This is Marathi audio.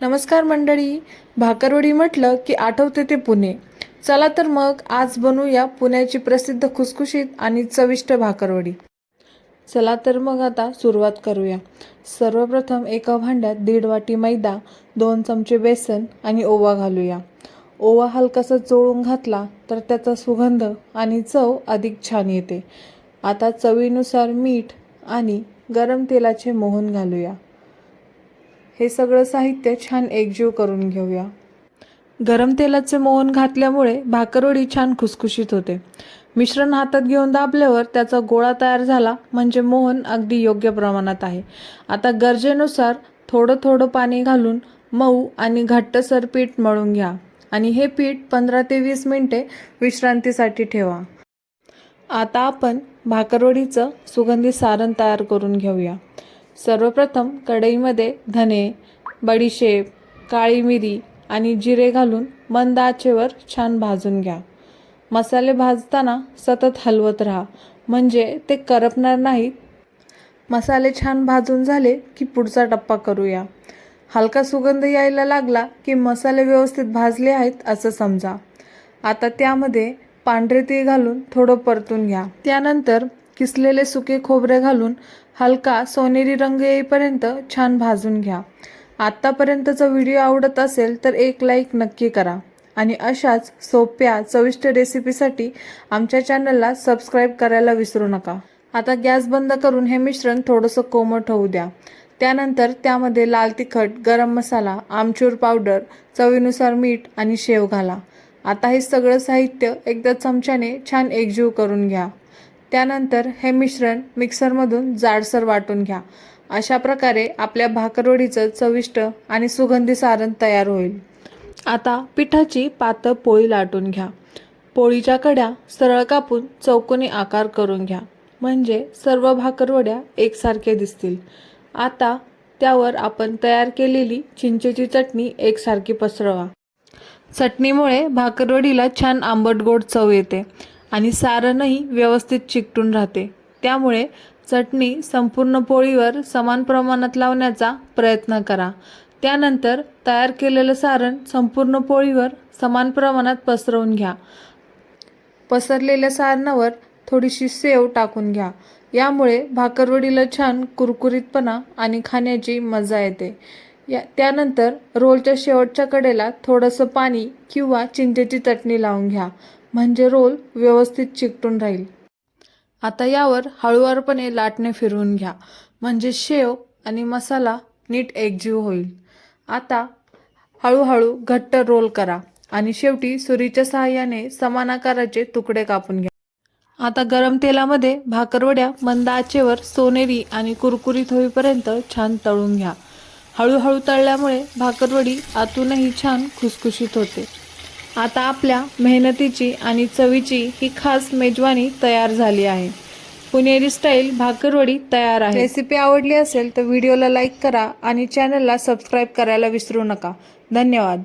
नमस्कार मंडळी. भाकरवडी म्हटलं की आठवते ते पुणे. चला तर मग आज बनवूया पुण्याची प्रसिद्ध खुसखुशीत आणि चविष्ट भाकरवडी. चला तर मग आता सुरुवात करूया. सर्वप्रथम एका भांड्यात 1.5 वाटी मैदा, 2 चमचे बेसन आणि ओवा घालूया. ओवा हलकासा चोळून घातला तर त्याचा सुगंध आणि चव अधिक छान येते. आता चवीनुसार मीठ आणि गरम तेलाचे मोहन घालूया. हे सगळं साहित्य छान एकजीव करून घेऊया. गरम तेलाचे मोहन घातल्यामुळे भाकरवडी छान खुसखुशीत होते. मिश्रण हातात घेऊन दाबल्यावर त्याचा गोळा तयार झाला म्हणजे मोहन अगदी योग्य प्रमाणात आहे. आता गरजेनुसार थोडं थोडं पाणी घालून मऊ आणि घट्टसर पीठ मळून घ्या आणि हे पीठ 15 ते 20 मिनिटे विश्रांतीसाठी ठेवा. आता आपण भाकरवडीचं सुगंधी सारण तयार करून घेऊया. सर्वप्रथम कढईमध्ये धने, बडीशेप, काळी मिरी आणि जिरे घालून मंद आचेवर छान भाजून घ्या. मसाले भाजताना सतत हलवत राहा म्हणजे ते करपणार नाहीत. मसाले छान भाजून झाले की पुढचा टप्पा करूया. हलका सुगंध यायला लागला की मसाले व्यवस्थित भाजले आहेत असं समजा. आता त्यामध्ये पांढरे तीळ घालून थोडं परतून घ्या. त्यानंतर किसलेले सुके खोबरे घालून हलका सोनेरी रंग येईपर्यंत छान भाजून घ्या. आत्तापर्यंतचा व्हिडिओ आवडत असेल तर एक लाईक नक्की करा आणि अशाच सोप्या चविष्ट रेसिपीसाठी आमच्या चॅनलला सबस्क्राईब करायला विसरू नका. आता गॅस बंद करून हे मिश्रण थोडंसं कोमट होऊ द्या. त्यानंतर त्यामध्ये लाल तिखट, गरम मसाला, आमचूर पावडर, चवीनुसार मीठ आणि शेव घाला. आता हे सगळं साहित्य एकदा चमच्याने छान एकजीव करून घ्या. त्यानंतर हे मिश्रण मिक्सरमधून जाडसर वाटून घ्या. अशा प्रकारे आपल्या भाकरवडीचं चविष्ट आणि सुगंधी सारण तयार होईल. आता पिठाची पातळ पोळी लाटून घ्या. पोळीच्या कड्या सरळ कापून चौकोनी आकार करून घ्या म्हणजे सर्व भाकरवड्या एकसारखे दिसतील. आता त्यावर आपण तयार केलेली चिंचेची चटणी एकसारखी पसरवा. चटणीमुळे भाकरवडीला छान आंबट गोड चव येते आणि सारणही व्यवस्थित चिकटून राहते. त्यामुळे चटणी संपूर्ण पोळीवर समान प्रमाणात लावण्याचा प्रयत्न करा. त्यानंतर तयार केलेलं सारण संपूर्ण पोळीवर समान प्रमाणात पसरवून घ्या. पसरलेल्या सारणावर थोडीशी सेव टाकून घ्या. यामुळे भाकरवडीला छान कुरकुरीतपणा आणि खाण्याची मजा येते. त्यानंतर रोलच्या शेवटच्या कडेला थोडंसं पाणी किंवा चिंचेची चटणी लावून घ्या म्हणजे रोल व्यवस्थित चिकटून राहील. आता यावर हळूवारपणे लाटणे फिरवून घ्या म्हणजे शेव आणि मसाला नीट एकजीव होईल. आता हळूहळू घट्ट रोल करा आणि शेवटी सुरीच्या सहाय्याने समान आकाराचे तुकडे कापून घ्या. आता गरम तेलामध्ये भाकरवड्या मंद आचेवर सोनेरी आणि कुरकुरीत होईपर्यंत छान तळून घ्या. हळूहळू तळल्यामुळे भाकरवडी आतूनही छान खुसखुशीत होते. आता आपल्या मेहनतीची आणि चवीची ही खास मेजवानी तयार झाली आहे. पुणेरी स्टाईल भाकरवडी तयार आहे. रेसिपी आवडली असेल तर व्हिडिओला लाईक करा आणि चॅनलला सबस्क्राईब करायला विसरू नका. धन्यवाद.